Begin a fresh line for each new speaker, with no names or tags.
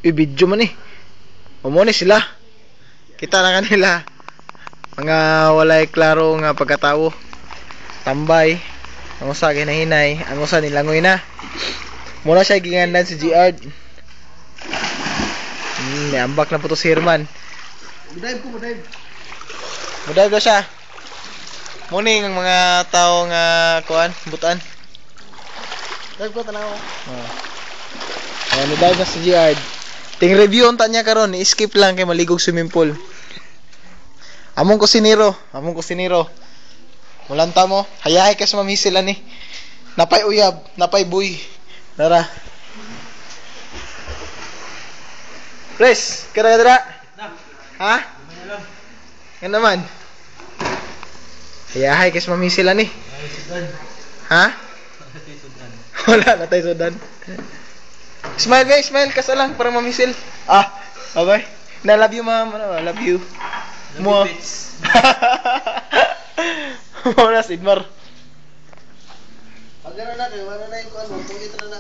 i-video man eh. Umuni sila. Kita na kanila. Mga walay klaro nga pagkatao. Tambay. Ang usa ginahinay, ang usa nilangoy na. Muna siya gingandan si GR. May ambak na po to si Herman. Mudive ko siya. Muning ang mga tao nga kuan, butan. Dive ko tanaw. Mudive na si GR. Ting review unta niya karon, i-skip lang kay maligog swimming pool. Among kusinero. Mulanta mo, hayahay ka sa mamisil ani. Napay uyab, napay buy. Dara. Pres, kada dara. Ha? Yan naman. Hayahay ka sa mamisil ani. Ha? Wala na tayo sudan. Smile guys, smile ka sa lang para mamisil. Bye-bye. Na love you ma'am, love you. Mo. Wala Sidmar.
Pagana na kay wala na yung kuan mo, tungit na na